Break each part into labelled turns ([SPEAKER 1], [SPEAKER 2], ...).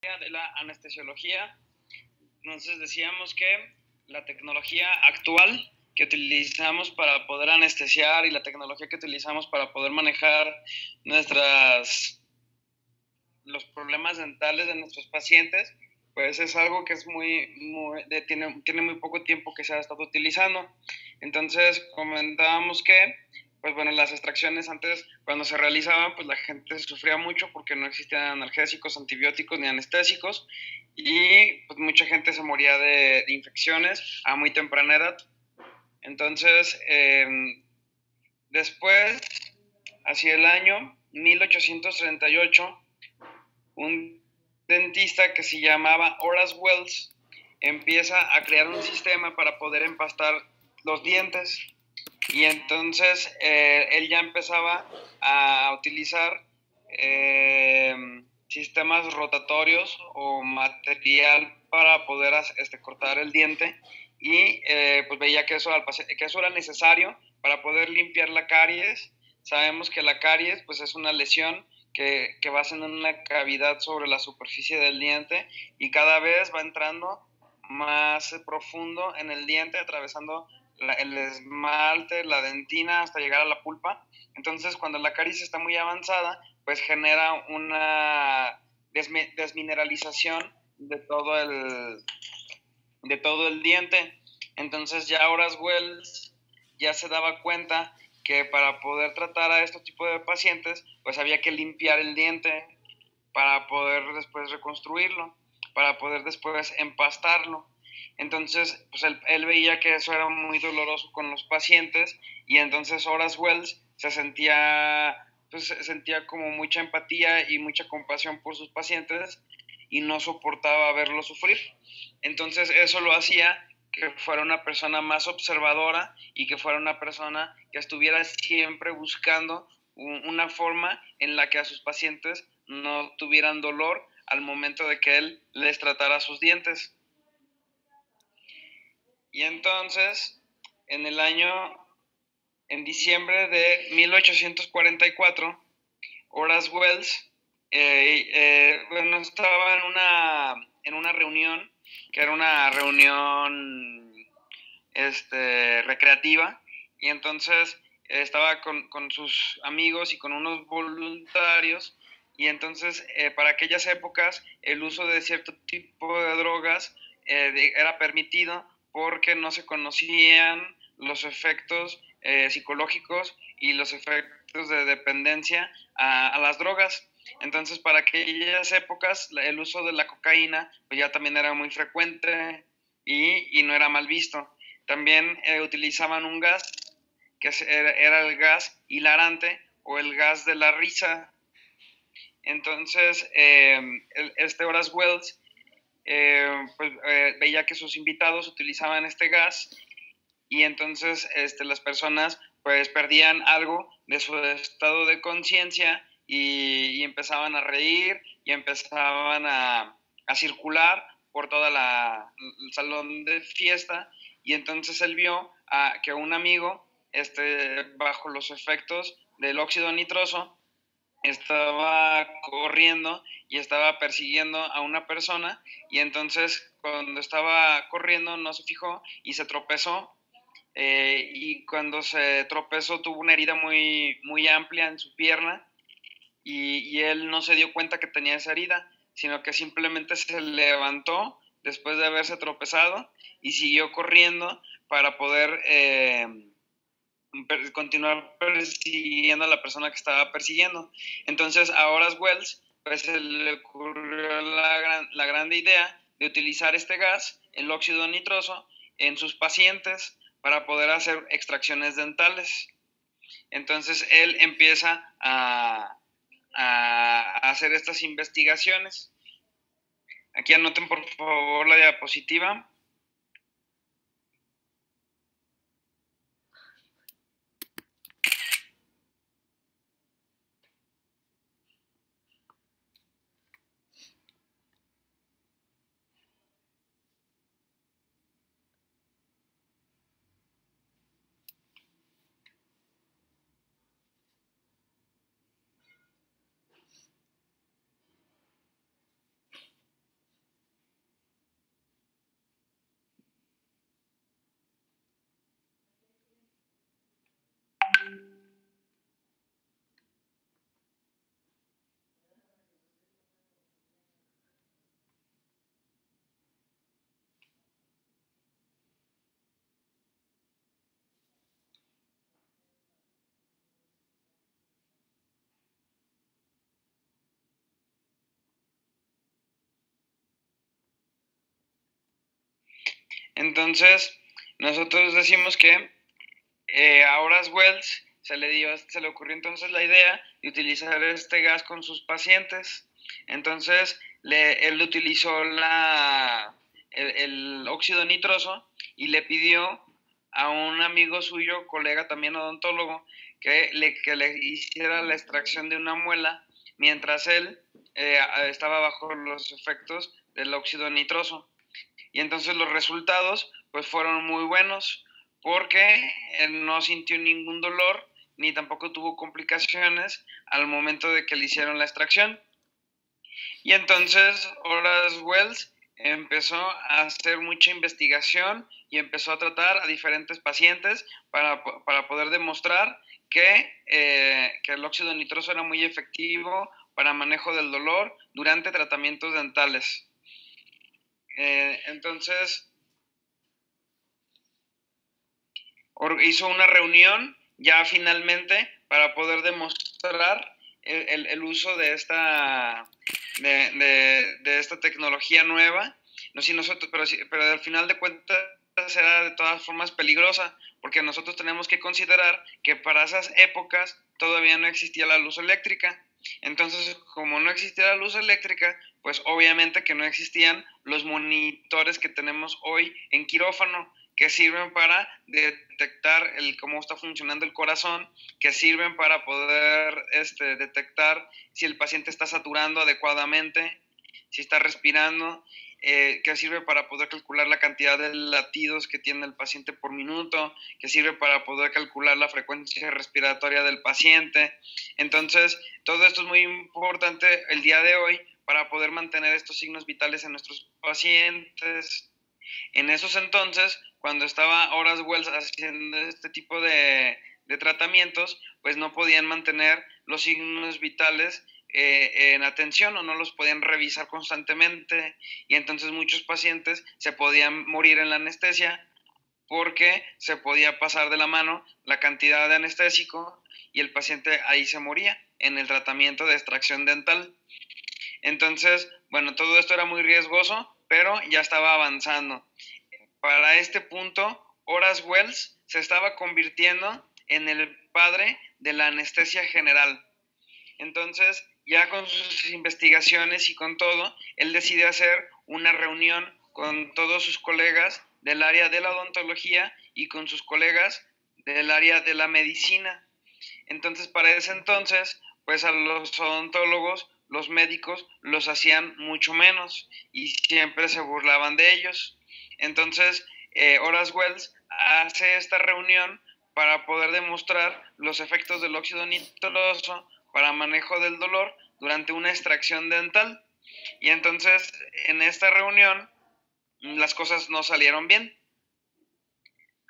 [SPEAKER 1] de la anestesiología. Entonces decíamos que la tecnología actual que utilizamos para poder anestesiar y la tecnología que utilizamos para poder manejar los problemas dentales de nuestros pacientes, pues es algo que es tiene muy poco tiempo que se ha estado utilizando. Entonces comentábamos que, pues bueno, las extracciones antes, cuando se realizaban, pues la gente sufría mucho porque no existían analgésicos, antibióticos ni anestésicos, y pues mucha gente se moría de infecciones a muy temprana edad. Entonces, después, hacia el año 1838, un dentista que se llamaba Horace Wells empieza a crear un sistema para poder empastar los dientes, y entonces él ya empezaba a utilizar sistemas rotatorios o material para poder cortar el diente, y pues veía que eso era necesario para poder limpiar la caries. Sabemos que la caries pues es una lesión que va haciendo una cavidad sobre la superficie del diente y cada vez va entrando más profundo en el diente, atravesando el esmalte, la dentina, hasta llegar a la pulpa. Entonces, cuando la caries está muy avanzada, pues genera una desmineralización de todo el diente. Entonces, ya Horace Wells ya se daba cuenta que para poder tratar a este tipo de pacientes, pues había que limpiar el diente para poder después reconstruirlo, para poder después empastarlo. Entonces, pues él veía que eso era muy doloroso con los pacientes, y entonces Horace Wells se sentía como mucha empatía y mucha compasión por sus pacientes y no soportaba verlos sufrir. Entonces eso lo hacía que fuera una persona más observadora y que fuera una persona que estuviera siempre buscando una forma en la que a sus pacientes no tuvieran dolor al momento de que él les tratara sus dientes. Y entonces, en diciembre de 1844, Horace Wells estaba en una reunión, que era una reunión recreativa, y entonces estaba con sus amigos y con unos voluntarios, y entonces para aquellas épocas el uso de cierto tipo de drogas era permitido porque no se conocían los efectos psicológicos y los efectos de dependencia a las drogas. Entonces, para aquellas épocas, el uso de la cocaína pues ya también era muy frecuente y no era mal visto. También utilizaban un gas que era el gas hilarante o el gas de la risa. Entonces, este Horace Wells veía que sus invitados utilizaban este gas, y entonces las personas pues perdían algo de su estado de conciencia y empezaban a reír y empezaban a circular por todo el salón de fiesta, y entonces él vio que un amigo bajo los efectos del óxido nitroso estaba corriendo y estaba persiguiendo a una persona, y entonces cuando estaba corriendo no se fijó y se tropezó, y cuando se tropezó tuvo una herida muy, muy amplia en su pierna, y él no se dio cuenta que tenía esa herida, sino que simplemente se levantó después de haberse tropezado y siguió corriendo para poder continuar persiguiendo a la persona que estaba persiguiendo. Entonces a Horace Wells pues se le ocurrió la grande idea de utilizar este gas, el óxido nitroso, en sus pacientes para poder hacer extracciones dentales. Entonces él empieza a hacer estas investigaciones. Aquí anoten por favor la diapositiva. Entonces, nosotros decimos que a Horace Wells se le ocurrió entonces la idea de utilizar este gas con sus pacientes. Entonces, él utilizó el óxido nitroso y le pidió a un amigo suyo, colega también odontólogo, que le hiciera la extracción de una muela mientras él estaba bajo los efectos del óxido nitroso. Y entonces los resultados pues fueron muy buenos porque él no sintió ningún dolor ni tampoco tuvo complicaciones al momento de que le hicieron la extracción. Y entonces Horace Wells empezó a hacer mucha investigación y empezó a tratar a diferentes pacientes para poder demostrar que el óxido nitroso era muy efectivo para manejo del dolor durante tratamientos dentales. Entonces hizo una reunión ya finalmente para poder demostrar el uso de esta tecnología nueva. No, si nosotros, pero al final de cuentas era de todas formas peligrosa, porque nosotros tenemos que considerar que para esas épocas todavía no existía la luz eléctrica. Entonces, como no existía la luz eléctrica, pues obviamente que no existían los monitores que tenemos hoy en quirófano, que sirven para detectar cómo está funcionando el corazón, que sirven para poder detectar si el paciente está saturando adecuadamente, si está respirando, que sirve para poder calcular la cantidad de latidos que tiene el paciente por minuto, que sirve para poder calcular la frecuencia respiratoria del paciente. Entonces, todo esto es muy importante el día de hoy para poder mantener estos signos vitales en nuestros pacientes. En esos entonces, cuando estaba Horace Wells haciendo este tipo de tratamientos, pues no podían mantener los signos vitales en atención o no los podían revisar constantemente y entonces muchos pacientes se podían morir en la anestesia porque se podía pasar de la mano la cantidad de anestésico y el paciente ahí se moría en el tratamiento de extracción dental. Entonces, bueno, todo esto era muy riesgoso, pero ya estaba avanzando. Para este punto, Horace Wells se estaba convirtiendo en el padre de la anestesia general. Entonces, ya con sus investigaciones y con todo, él decide hacer una reunión con todos sus colegas del área de la odontología y con sus colegas del área de la medicina. Entonces, para ese entonces, pues a los odontólogos, los médicos, los hacían mucho menos y siempre se burlaban de ellos. Entonces, Horace Wells hace esta reunión para poder demostrar los efectos del óxido nitroso para manejo del dolor durante una extracción dental. Y entonces, en esta reunión, las cosas no salieron bien.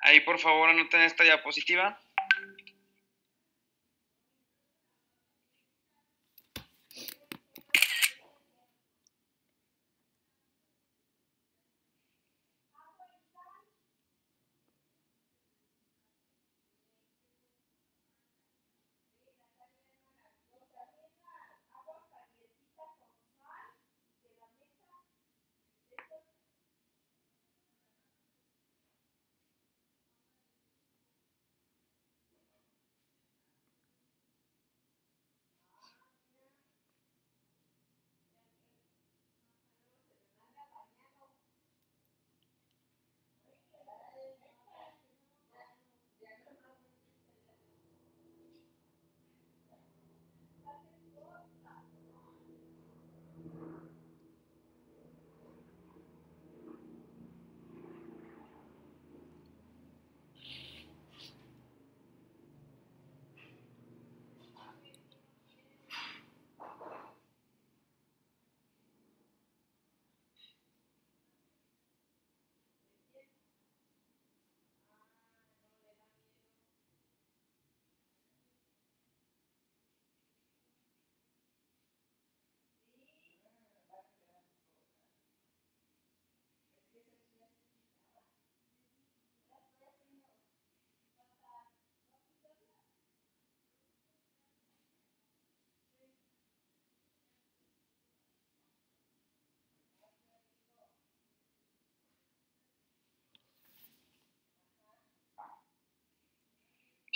[SPEAKER 1] Ahí, por favor, anoten esta diapositiva.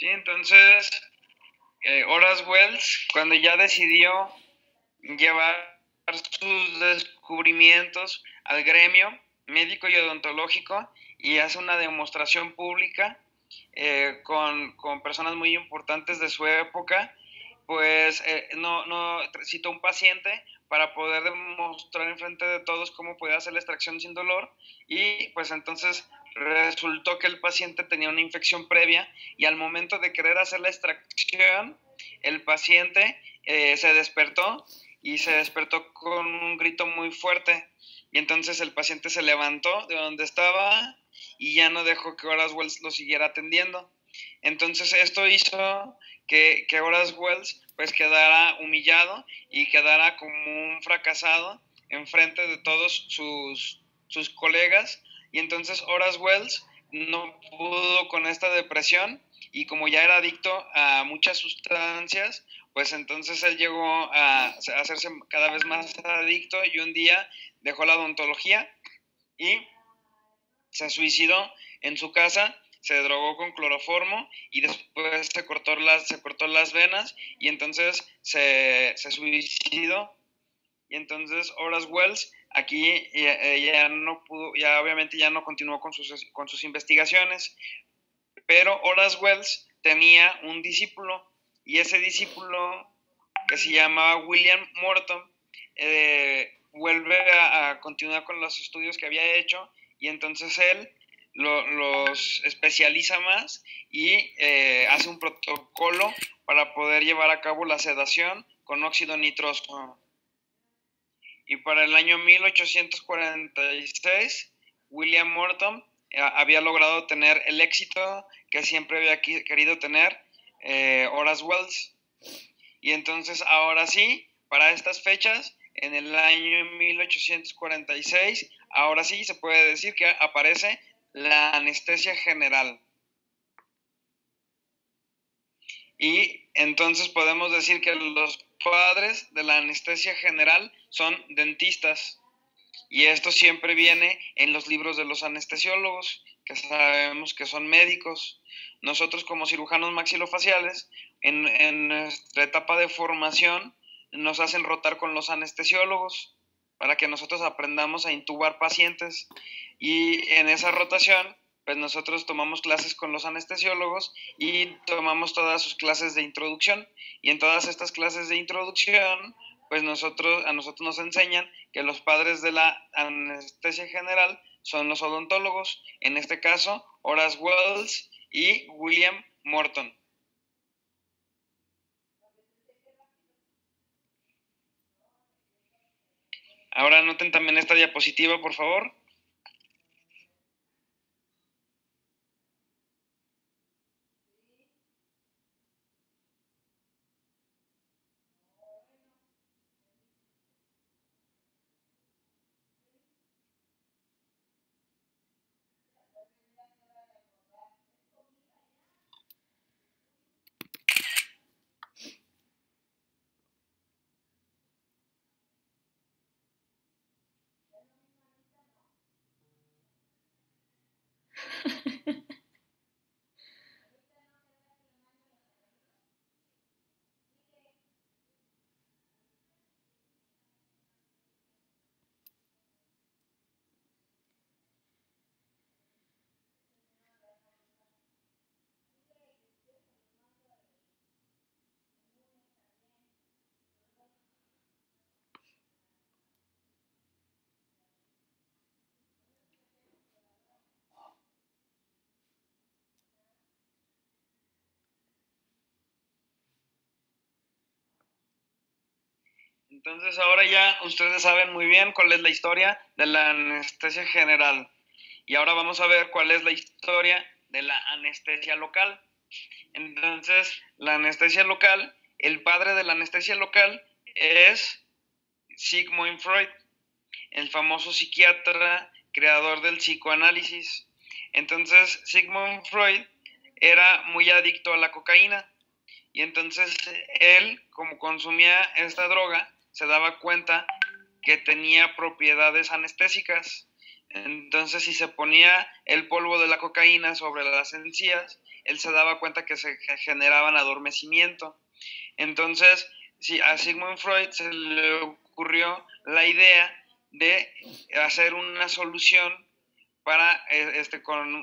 [SPEAKER 1] Sí, entonces Horace Wells, cuando ya decidió llevar sus descubrimientos al gremio médico y odontológico y hace una demostración pública con personas muy importantes de su época, pues no citó un paciente para poder demostrar enfrente de todos cómo podía hacer la extracción sin dolor y pues entonces resultó que el paciente tenía una infección previa y al momento de querer hacer la extracción el paciente se despertó y se despertó con un grito muy fuerte y entonces el paciente se levantó de donde estaba y ya no dejó que Horace Wells lo siguiera atendiendo. Entonces esto hizo que Horace Wells pues quedara humillado y quedara como un fracasado enfrente de todos sus colegas y entonces Horace Wells no pudo con esta depresión y como ya era adicto a muchas sustancias, pues entonces él llegó a hacerse cada vez más adicto y un día dejó la odontología y se suicidó en su casa, se drogó con cloroformo y después se cortó las venas y entonces se suicidó. Y entonces Horace Wells aquí ya no pudo, ya obviamente ya no continuó con sus investigaciones, pero Horace Wells tenía un discípulo y ese discípulo que se llamaba William Morton vuelve a continuar con los estudios que había hecho y entonces él los especializa más y hace un protocolo para poder llevar a cabo la sedación con óxido nitroso. Y para el año 1846, William Morton había logrado tener el éxito que siempre había querido tener Horace Wells. Y entonces ahora sí, para estas fechas, en el año 1846, ahora sí se puede decir que aparece la anestesia general. Y entonces podemos decir que los padres de la anestesia general son dentistas. Y esto siempre viene en los libros de los anestesiólogos, que sabemos que son médicos. Nosotros como cirujanos maxilofaciales, en nuestra etapa de formación, nos hacen rotar con los anestesiólogos para que nosotros aprendamos a intubar pacientes. Y en esa rotación, pues nosotros tomamos clases con los anestesiólogos y tomamos todas sus clases de introducción. Y en todas estas clases de introducción, pues a nosotros nos enseñan que los padres de la anestesia general son los odontólogos, en este caso Horace Wells y William Morton. Ahora anoten también esta diapositiva, por favor. Entonces ahora ya ustedes saben muy bien cuál es la historia de la anestesia general. Y ahora vamos a ver cuál es la historia de la anestesia local. Entonces, la anestesia local, el padre de la anestesia local es Sigmund Freud, el famoso psiquiatra creador del psicoanálisis. Entonces, Sigmund Freud era muy adicto a la cocaína y entonces él, como consumía esta droga, se daba cuenta que tenía propiedades anestésicas. Entonces, si se ponía el polvo de la cocaína sobre las encías, él se daba cuenta que se generaban adormecimiento. Entonces, sí, a Sigmund Freud se le ocurrió la idea de hacer una solución para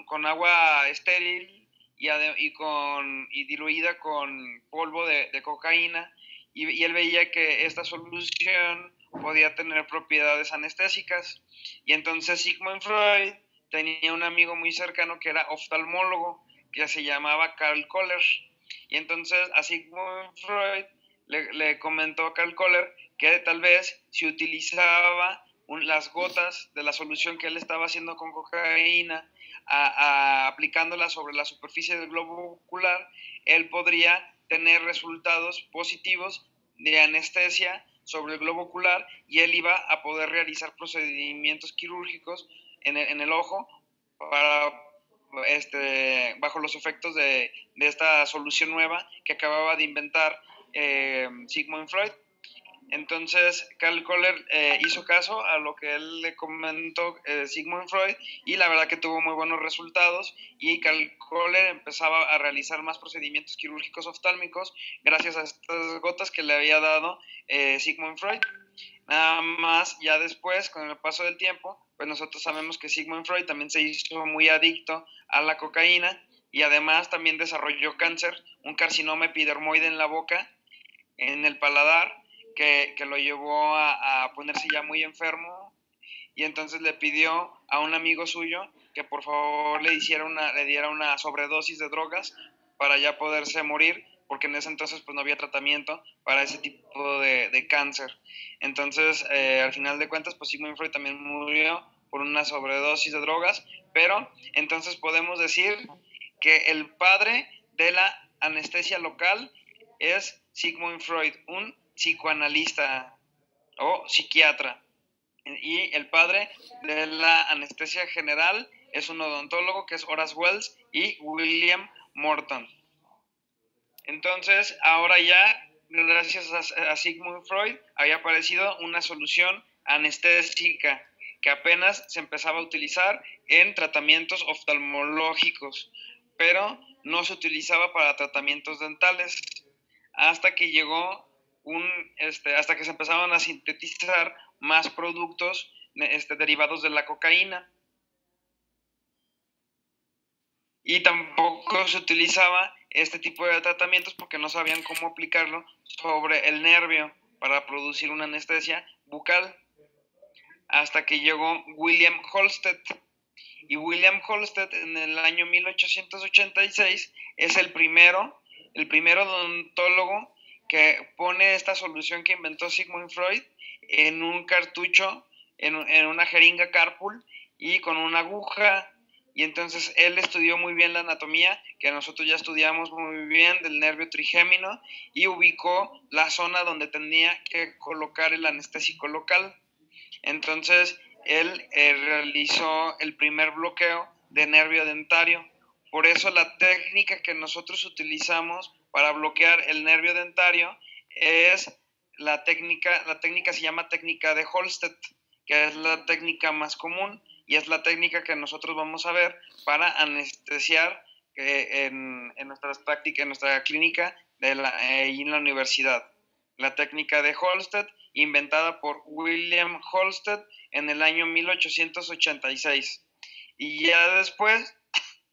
[SPEAKER 1] con agua estéril y diluida con polvo de cocaína, y él veía que esta solución podía tener propiedades anestésicas. Y entonces Sigmund Freud tenía un amigo muy cercano que era oftalmólogo, que se llamaba Karl Koller. Y entonces a Sigmund Freud le comentó a Karl Koller que tal vez si utilizaba las gotas de la solución que él estaba haciendo con cocaína, aplicándola sobre la superficie del globo ocular, él podría tener resultados positivos de anestesia sobre el globo ocular, y él iba a poder realizar procedimientos quirúrgicos en el ojo para, bajo los efectos de esta solución nueva que acababa de inventar Sigmund Freud. Entonces, Karl Koller hizo caso a lo que él le comentó Sigmund Freud, y la verdad que tuvo muy buenos resultados, y Karl Koller empezaba a realizar más procedimientos quirúrgicos oftálmicos gracias a estas gotas que le había dado Sigmund Freud. Nada más, ya después, con el paso del tiempo, pues nosotros sabemos que Sigmund Freud también se hizo muy adicto a la cocaína, y además también desarrolló cáncer, un carcinoma epidermoide en la boca, en el paladar, que lo llevó a ponerse ya muy enfermo, y entonces le pidió a un amigo suyo que por favor le diera una sobredosis de drogas para ya poderse morir, porque en ese entonces pues no había tratamiento para ese tipo de cáncer. Entonces, al final de cuentas, pues Sigmund Freud también murió por una sobredosis de drogas, pero entonces podemos decir que el padre de la anestesia local es Sigmund Freud, un psicoanalista o psiquiatra. Y el padre de la anestesia general es un odontólogo, que es Horace Wells y William Morton. Entonces, ahora ya, gracias a Sigmund Freud, había aparecido una solución anestésica que apenas se empezaba a utilizar en tratamientos oftalmológicos, pero no se utilizaba para tratamientos dentales, hasta que llegó hasta que se empezaron a sintetizar más productos derivados de la cocaína. Y tampoco se utilizaba este tipo de tratamientos porque no sabían cómo aplicarlo sobre el nervio para producir una anestesia bucal, hasta que llegó William Halsted. Y William Halsted en el año 1886 es el primer odontólogo que pone esta solución que inventó Sigmund Freud en un cartucho, en una jeringa Carpool y con una aguja. Y entonces él estudió muy bien la anatomía, que nosotros ya estudiamos muy bien, del nervio trigémino, y ubicó la zona donde tenía que colocar el anestésico local. Entonces él realizó el primer bloqueo de nervio dentario. Por eso la técnica que nosotros utilizamos para bloquear el nervio dentario es la técnica se llama técnica de Halsted, que es la técnica más común, y es la técnica que nosotros vamos a ver para anestesiar en nuestras prácticas, en nuestra clínica y en la universidad. La técnica de Halsted, inventada por William Halsted en el año 1886. Y ya después,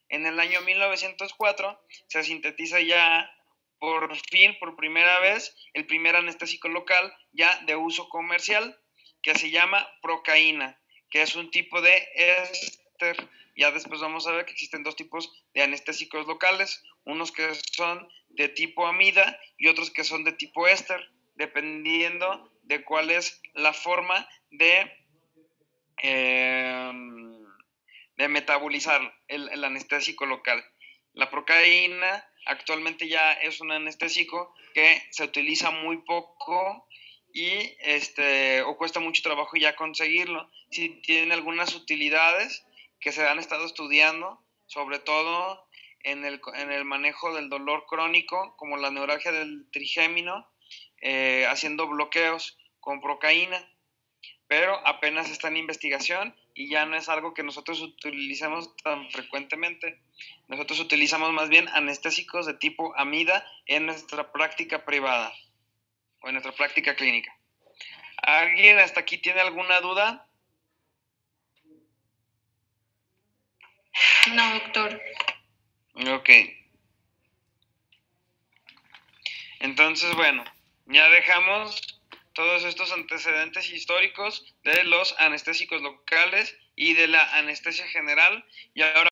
[SPEAKER 1] en el año 1904, se sintetiza ya por fin, por primera vez, el primer anestésico local ya de uso comercial, que se llama procaína, que es un tipo de éster. Ya después vamos a ver que existen dos tipos de anestésicos locales, unos que son de tipo amida y otros que son de tipo éster, dependiendo de cuál es la forma eh, de metabolizar el anestésico local. La procaína actualmente ya es un anestésico que se utiliza muy poco y o cuesta mucho trabajo ya conseguirlo. Sí tiene algunas utilidades que se han estado estudiando, sobre todo en el manejo del dolor crónico, como la neuralgia del trigémino, haciendo bloqueos con procaína. pero apenas está en investigación y ya no es algo que nosotros utilicemos tan frecuentemente. Nosotros utilizamos más bien anestésicos de tipo amida en nuestra práctica privada o en nuestra práctica clínica. ¿Alguien hasta aquí tiene alguna duda?
[SPEAKER 2] No, doctor.
[SPEAKER 1] Ok. Entonces, bueno, ya dejamos todos estos antecedentes históricos de los anestésicos locales y de la anestesia general y ahora